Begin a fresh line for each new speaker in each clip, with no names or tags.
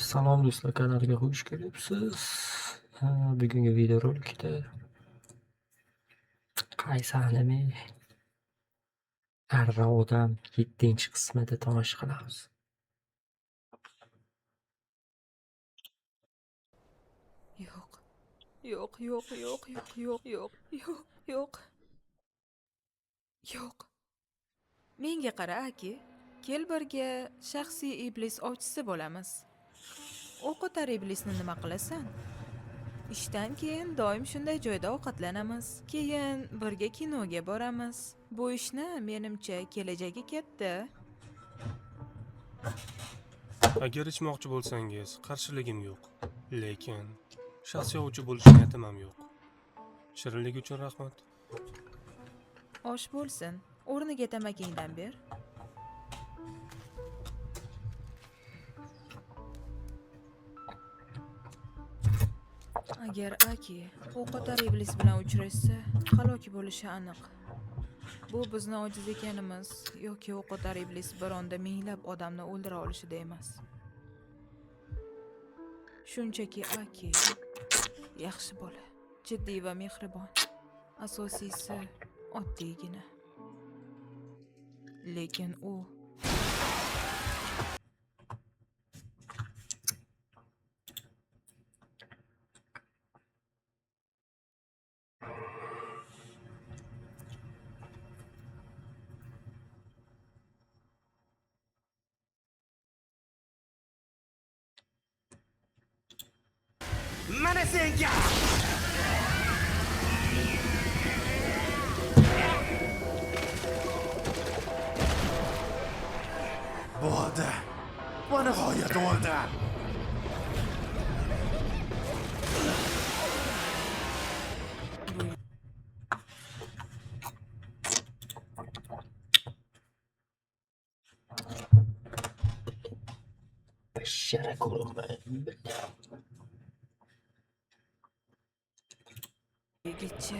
Salom do'stlar, kanaliga xush kelibsiz. Bugungi videorolikda qaysi anime Arra odam 7-qismida tomosha qilamiz.
Yo'q. Yo'q, yo'q, yo'q, yo'q, yo'q, yo'q, yo'q, yo'q. Yo'q. Menga qara, Aki. Kel birga shaxsiy iblis ovchisi bo'lamiz. O'qotar iblisni nima qilasan? Ishdan keyin doim shunday joyda ovqatlanamiz. Keyin birga kinoga boramiz. Bu ishni menimcha kelajagi katta.
Agar ichmoqchi bo'lsangiz, qarshiligim yo'q. Lekin shaxsiy ovchi bo'lish niyatim ham yo'q. Shirinlik uchun rahmat.
Osh bo'lsin. O'rniga tamakingdan ber. Agar Aki o'qotar iblis bilan uchrashsa, halok bo'lishi aniq. Bu bizni ojiz ekanimiz yoki o'qotar iblis bir onda minglab odamni o'ldira olishida emas. Shunchaki Aki yaxshi bola, jiddiy va mehribon. Asosiysi oddiygina. Lekin u
Mana senga! Bo'ldi. Va nihoyat o'ldi.
Bashara ko'rinmay.
yigitcha.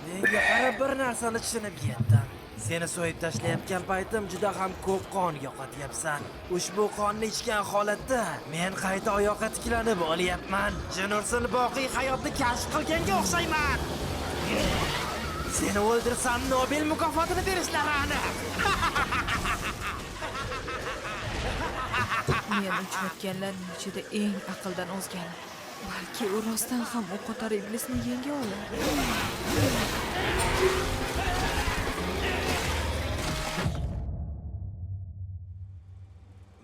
Menga qara, bir narsani tushunib yetdim. Seni so'yib tashlayotgan paytim juda ham ko'p qon yo'qotyapsan. Ushbu qonni ichgan holatda men qayta oyoqqa tiklanib olyapman. Jinursin boqiy hayotni kashf qilganga o'xshayman. Seni o'ldirsam Nobel mukofotini berishlari aniq.
Men uchratganlarning ichida eng aqldan ozgani. Balki u rostdan ham o'qotar iblisni yenga olar.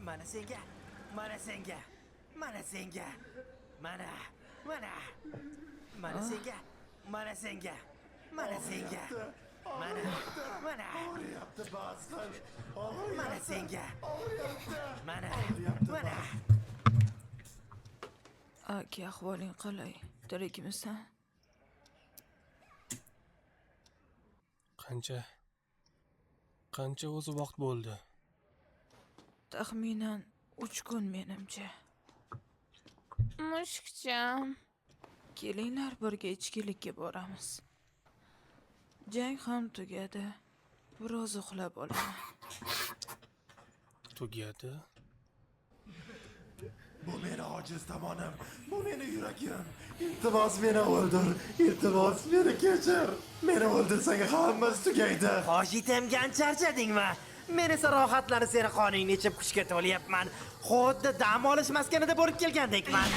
Mana senga, mana senga, mana senga, mana senga, mana senga, mana senga, mana senga, mana.
Aki, ahvoling qalay? Tirikmisan?
Qancha o'zi vaqt bo'ldi?
Taxminan 3 kun menimcha.
Mushukcham.
Kelinglar birga ichkilikka boramiz. Jang ham tugadi. Biroz uxlab olaman.
Tugadi.
Bu meni ojiz tomonim, bu meni yuragim. Iltimos meni o'ldir, iltimos meni kechir. Meni o'ldirsang hammasi tugaydi.
Hoshitemgan charchadingmi? Men esa rohatlanib seni qoningni ichib kuchga to'lyapman. Xuddi dam olish maskanida bo'lib kelgandekman.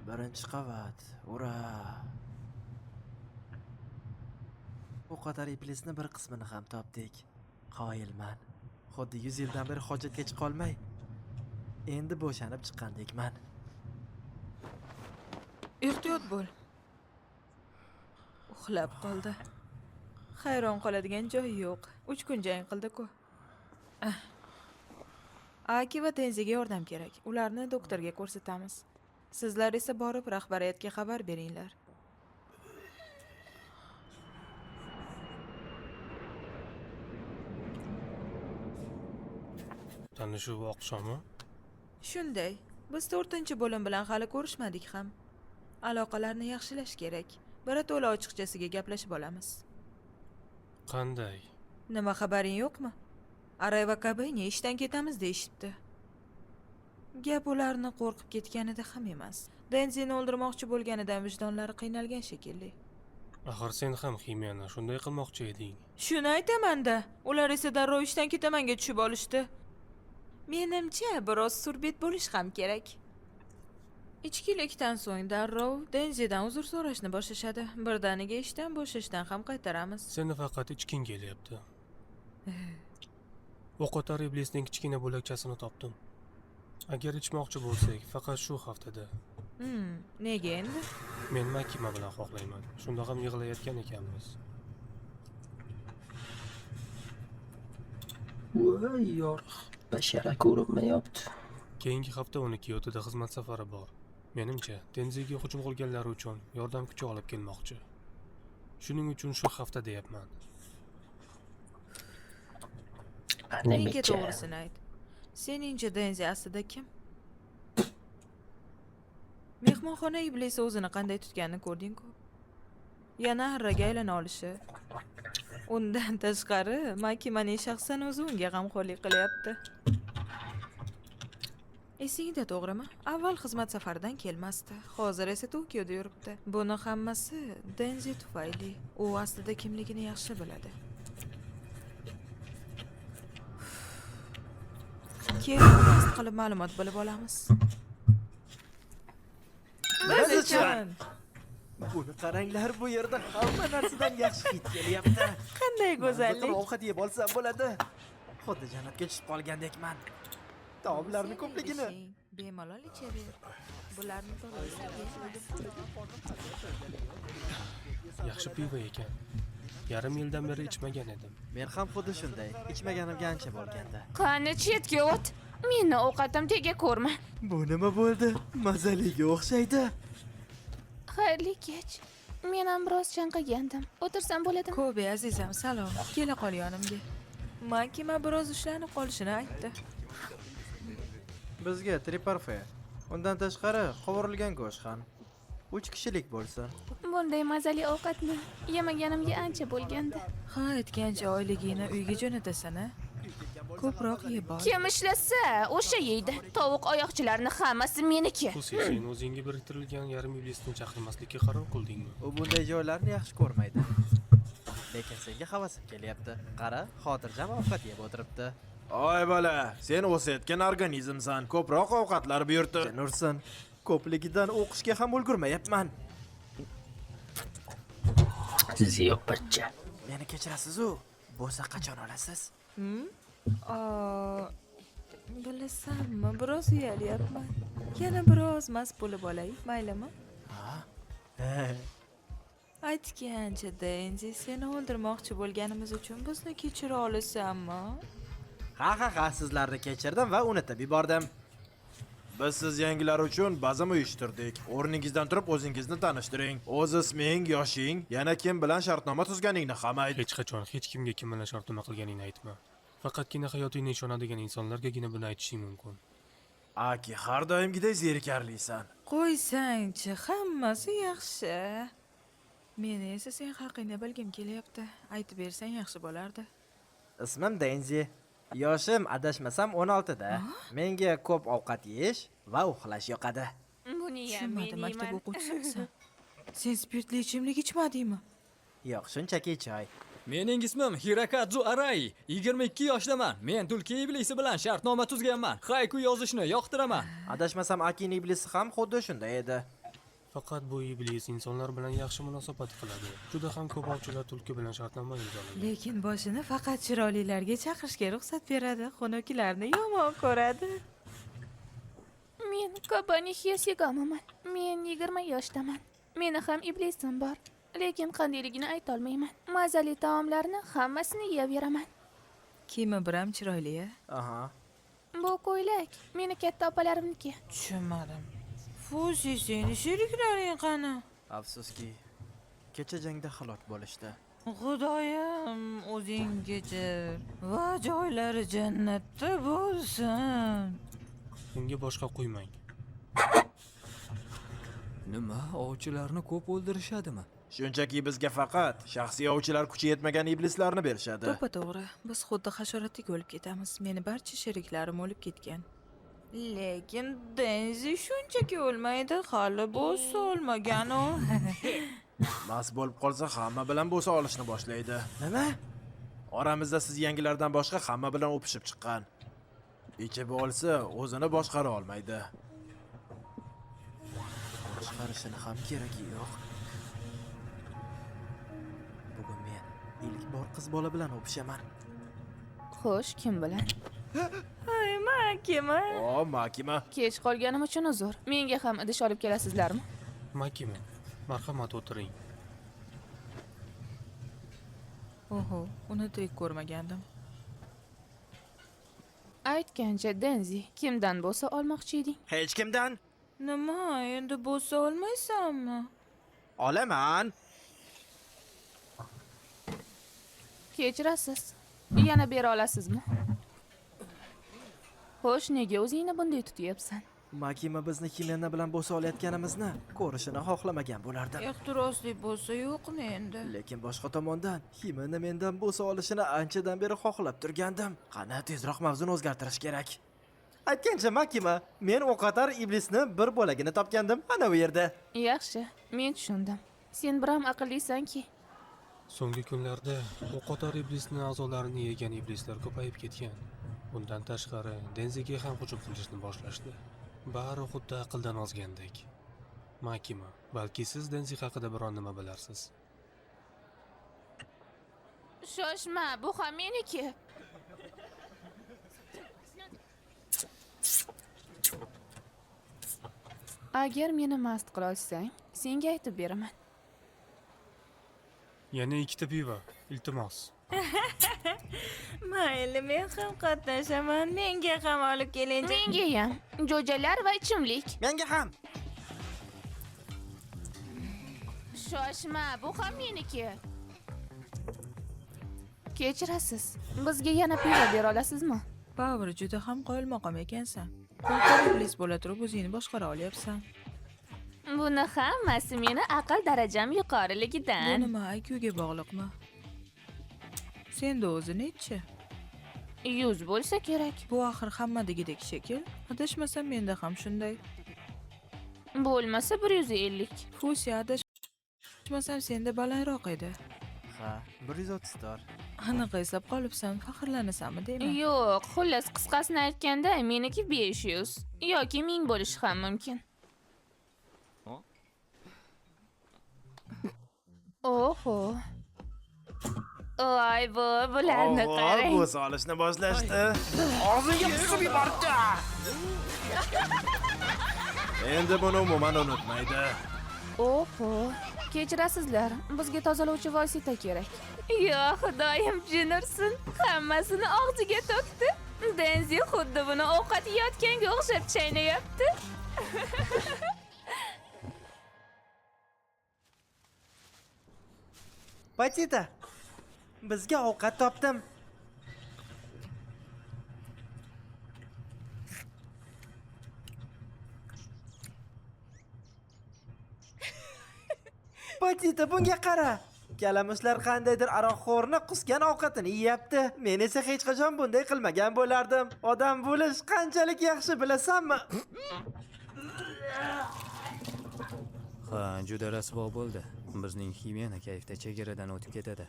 Birinchi qavat. Ura! O'qotar iblisni bir qismini ham topdik. Qoyilman. Xuddi 100 yildan beri hojatga chiqolmay, endi bo'shanib chiqqandekman.
Ehtiyot bo'l. Uxlab qoldi. Hayron qoladigan joyi yo'q. 3 kun jang qildi-ku. Aki va Tenziga yordam kerak. Ularni doktorga ko'rsatamiz. Sizlar esa borib rahbariyatga xabar beringlar.
Tanishuv oqshomi?
Shunday. Biz 4-bo'lim bilan hali ko'rishmadik ham. Aloqalarni yaxshilash kerak. birato'la ochiqchasiga gaplashib olamiz.
Qanday?
Nima xabaring yo'qmi? Aray va Kabeyni ishdan ketamiz deyishibdi. Gap ularni qo'rqib ketganida ham emas. Denzini o'ldirmoqchi bo'lganidan vijdonlari qiynalgan shekilli.
Axir sen ham Ximyani shunday qilmoqchi eding.
Shuni aytaman-da, ular esa darrov ishdan ketamanga tushib olishdi. Menimcha, biroz surbet bo'lish ham kerak. Ichkilikdan so'ng darrov Denzidan uzr so'rashni boshlashadi. Birdaniga ishdan bo'shashdan ham qaytaramiz.
Seni faqat ichking kelyapti. O'qotar iblisning kichkina bo'lakchasini topdim. Agar ichmoqchi bo'lsak, faqat shu haftada.
Nega endi?
Men Makima bilan xohlayman. Shunda ham yig'layotgan ekanmiz.
Voy yorug' bashara ko'rinmayapti.
Keyingi hafta uni Kyotoda xizmat safari bor. Menimcha, Denziga hujum qilganlari uchun yordam kuchi olib kelmoqchi. Shuning uchun shu hafta deyapman.
Menga to'g'risini ayt. Seningcha Denzi aslida kim? Mehmonxona iblisi o'zini qanday tutganini ko'rding-ku. Yana harraga aylana olishi. Undan tashqari, Makimaning shaxsan o'zi unga g'amxo'rlik qilyapti. Esingda to'g'rimi? Avval xizmat safaridan kelmasdi. Hozir esa Tokioda yuribdi. Buni hammasi Denzi tufayli. U aslida kimligini yaxshi biladi. Keyin test qilib ma'lumot bilib olamiz.
Biz uchun. Buni qaranglar, bu yerda hamma narsadan yaxshi hid kelyapti.
Qanday go'zallik.
Ovqat yeb olsam bo'ladi. Xuddi jannatga tushib qolgandekman. Taomlarni ko'pligini.
Bemalol ichaver. Bularni
Yaxshi pivo ekan. Yarim yildan beri ichmagan edim.
Men ham xuddi shunday. Ichmaganimga ancha bo'lgandi.
Qani chetga o't. Meni ovqatim tega ko'rma.
Bu nima bo'ldi? Mazaliga o'xshaydi.
Xayrli kech. Men ham biroz chanqagandim. O'tirsam bo'ladimi?
Ko'be azizam, salom. Kela qol yonimga. Makima biroz ushlanib qolishini aytdi.
Bizga triparfe. Undan tashqari qovurilgan go'sht ham. 3 kishilik bo'lsin.
Bunday mazali ovqatni yemaganimga ancha bo'lgandi.
Ha, aytgancha oyligingni uyga jo'natasan-a? Ko'proq yeb ol.
Kim ishlasa, o'sha yeydi. Tovuq oyoqchilarning hammasi meniki.
Xususiy sen o'zingga biriktirilgan yarim iblisni chaqirmaslikka qaror qildingmi?
U bunday joylarni yaxshi ko'rmaydi. Lekin senga havasim kelyapti. Qara, xotirjam ovqat yeb o'tiribdi.
Oy bola, sen o'sayotgan organizmsan. Ko'proq ovqatlar buyurtir.
Nursin, ko'pligidan o'qishga ham ulgurmayapman.
Ziyopatcha.
Meni kechirasiz-ku. Bo'lsa qachon olasiz?
Bilasanmi, biroz uyalyapman. Yana biroz mast bo'lib olay, maylimi? Aytgancha Denzi, seni o'ldirmoqchi bo'lganimiz uchun bizni kechira olasanmi?
Ha, sizlarni kechirdim va unutib yubordim.
Biz siz yangilar uchun bazam uyushtirdik. O'rningizdan turib o'zingizni tanishtiring. O'z isming, yoshing, yana kim bilan shartnoma tuzganingni ham ayt.
Hech qachon hech kimga kim bilan shartnoma qilganingni aytma. Faqatgina hayotingni ishonadigan insonlargagina buni aytishing mumkin.
Aki, har doimgidek zerikarlisan.
Qo'ysangchi, hammasi yaxshi. Meni esa sen haqingni bilgim kelyapti. Aytib bersang yaxshi bo'lardi.
Ismim Denzi. Yoshim adashmasam 16 da. Menga ko'p ovqat yeyish va uxlash yoqadi.
Buni ham
Tushunmadim,
men
maktab
yeyman.
o'quvchisisan. Sen spirtli ichimlik ichmadingmi?
Yo'q, shunchaki choy.
Mening ismim Hirakadzu Arai. 22 yoshdaman. Men tulki iblisi bilan shartnoma tuzganman. Haiku yozishni yoqtiraman.
Adashmasam Akin iblisi ham xuddi shunday edi.
Faqat bu iblis insonlar bilan yaxshi munosabat qiladi. Juda ham ko'p ovchilar tulki bilan shartnoma imzolagan.
Lekin boshini faqat chiroylilarga chaqirishga ruxsat beradi, xunukilarni yomon ko'radi.
Men Kabani Hesigaman. Men 20 yoshdaman. Meni ham iblisim bor. Lekin qandayligini ayta olmayman. Mazali taomlarni hammasini yeyaveraman.
Kimi biram chiroyli-a?
Aha.
Bu ko'ylak meni katta opalarimniki.
Tushunmadim. Fuzi, seni sheriklaring qani?
Afsuski, kecha jangda halok bo'lishdi.
Xudoyim, o'zing kechir va joylari jannatda bo'lsin.
Unga boshqa qo'ymang.
Nima, ovchilarni ko'p o'ldirishadimi?
Shunchaki bizga faqat shaxsiy ovchilar kuchi yetmagan iblislarni berishadi.
To'ppa-to'g'ri. Biz xuddi hasharotdek o'lib ketamiz. Meni barcha sheriklarim o'lib ketgan. Lekin Denzi shunchaki o'lmaydi, hali bo'sa olmagan u.
Mast bo'lib qolsa hamma bilan bo'sa olishni boshlaydi. Nima? Oramizda siz yangilardan boshqa hamma bilan o'pishib chiqqan. Ichib olsa, o'zini boshqara olmaydi. Boshqarishini ham keragi yo'q. Bugun men ilk bor qiz bola bilan o'pishaman.
Xo'sh, kim bilan?
Ay, Makima.
O, Makima.
Kech qolganim uchun uzr. Menga ham idish olib kelasizlarmi?
Makima, marhamat o'tiring.
Oho, uni tirik ko'rmagandim.
Aytgancha Denzi, kimdan bo'lsa olmoqchi eding?
Hech kimdan
Nima, endi bo'sa olmaysanmi?
olaman.
Kechirasiz. Yana bera olasizmi? Xo'sh, nega o'zingni bunday tutyapsan?
Makima bizni Himena bilan bo'sa olayotganimizni ko'rishini xohlamagan bo'lardim.
Ehtirosli bo'lsa yo'qmi endi?
Lekin boshqa tomondan Himena mendan bo'sa olishini anchadan beri xohlab turgandim. Qani tezroq mavzuni o'zgartirish kerak. Aytgancha Makima, men o'qotar iblisni bir bo'lagini topgandim, ana bu yerda.
Yaxshi, men tushundim. Sen biram aqllisanki.
So'nggi kunlarda o'qotar iblisning a'zolarini yegan iblislar ko'payib ketgan. Bundan tashqari Denziga ham hujum qilishni boshlashdi. Bari xuddi aqldan ozgandek. Makima, balki siz Denzi haqida biror nima bilarsiz.
Shoshma, bu ham meniki. Agar meni mast qila olsang, senga aytib beraman.
Yana ikkita pivo, iltimos.
Mayli, men ham qatnashaman. Menga ham olib keling.
Menga ham jo'jalar va ichimlik.
Menga ham.
Shoshma, bu ham meniki. Kechirasiz. Bizga yana pivo bera olasizmi?
Power, juda ham qoyilmaqom ekansan. Qo'lqop iblis bo'la turib o'zingni boshqara olyapsan.
Buni hammasi meni aql darajam
Bu
yuqoriligidan.
nima, IQ-ga bog'liqmi? Senda o'zi nechi?
100 bo'lsa kerak.
Bu axir hammadagidek shekil. Adashmasam menda ham shunday.
Bo'lmasa 150.
Fusi, adashmasam senda balandroq edi.
Ha, 130 tor.
Aniq eslab qolibsan, faxrlanasanmi deyman.
Yo'q, xullas qisqasini aytganda meniki 500 yoki 1000 bo'lishi ham mumkin. Oho. Voy, bularni qarang.
Bu solishni boshlashdi. Og'ziga qisib yubordi. Endi buni umuman unutmaydi.
Oho. Kechirasizlar, bizga tozalovchi vosita kerak. Yo, xudoyim jinursin. Hammasini og'ziga to'kdi. Denzi xuddi buni ovqat yeyotganga o'xshab chaynayapti.
Patita, bizga ovqat topdim. Patita, bunga qara. Kalamushlar qandaydir aroqxo'rni qusgan ovqatini yeyapti. Men esa hech qachon bunday qilmagan bo'lardim. Odam bo'lish qanchalik yaxshi bilasanmi?
Ha, juda rasvo bo'ldi. Bizning Himena kayfda chegaradan o'tib ketadi.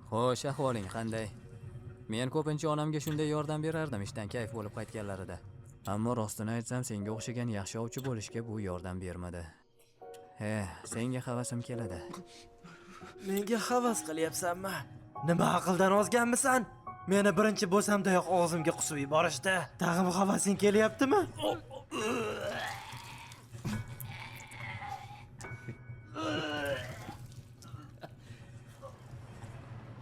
Xo'sh, ahvoling qanday? Men ko'pincha onamga shunday yordam berardim ishdan kayf bo'lib qaytganlarida. Ammo rostini aytsam, senga o'xshagan yaxshi ovchi bo'lishga bu yordam bermadi. Senga havasim keladi.
Menga havas qilyapsanmi? Nima aqldan ozganmisan? Meni birinchi bo'lsamdayoq og'zimga qusib yuborishdi. Tag'in havasing kelyaptimi?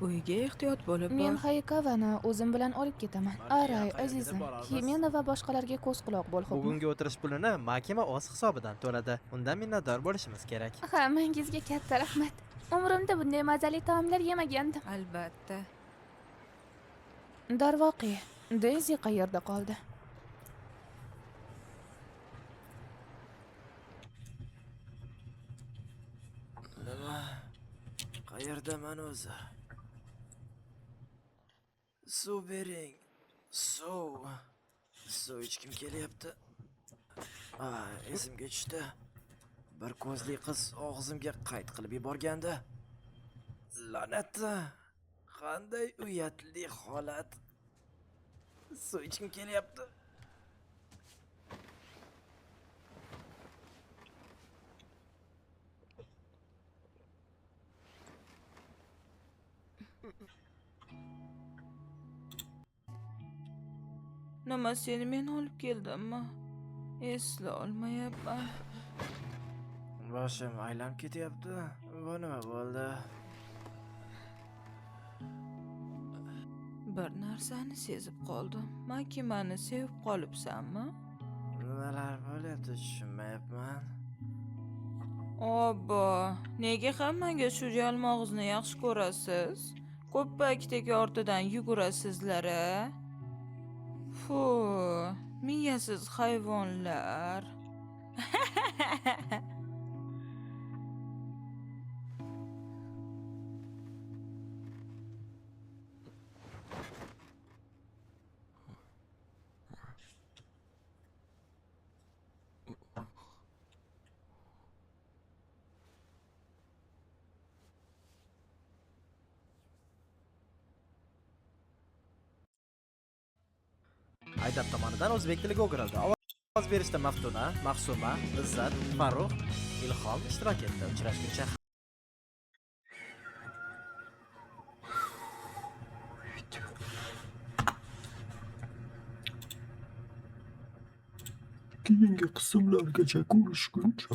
Uyga ehtiyot bo'lib
Men
bor.
Hayekavani o'zim bilan olib ketaman. Aray, azizim, Himena va boshqalarga ko'z quloq bo'l, xo'pmi?
Bugungi o'tirish pulini Makima o'z hisobidan to'ladi. Undan minnatdor bo'lishimiz kerak.
Hammangizga katta rahmat. Umrimda bunday mazali taomlar yemagandim.
Albatta.
Darvoqe, Denzi qayerda qoldi?
Qayerdaman o'zi? Suv bering. Suv. Suv ichkim kelyapti. Esimga tushdi. Bir ko'zli qiz og'zimga qayd qilib yuborgandi. La'natda. Qanday uyatli holat. Suv ichkim kelyapti.
Nima seni men olib keldimmi? Esla olmayapman.
Boshim aylanib ketyapti. Bu nima bo'ldi?
Bir narsani sezib qoldim. Makimani sevib qolibsanmi?
Nimalar bo'lyapti tushunmayapman.
Obbo, nega hammaga shu jalmog'izni yaxshi ko'rasiz? Ko'ppakdek ortidan yugurasizlar-a? Fu, miyasiz hayvonlar.
Aydab tomonidan o'zbek tiliga o'girildi. Ovoz berishda Maftuna, Mahsuma, Izzat, Farruh, Ilhom ishtirok etdi. Uchrashguncha
Keyingi qismlargacha ko'rishguncha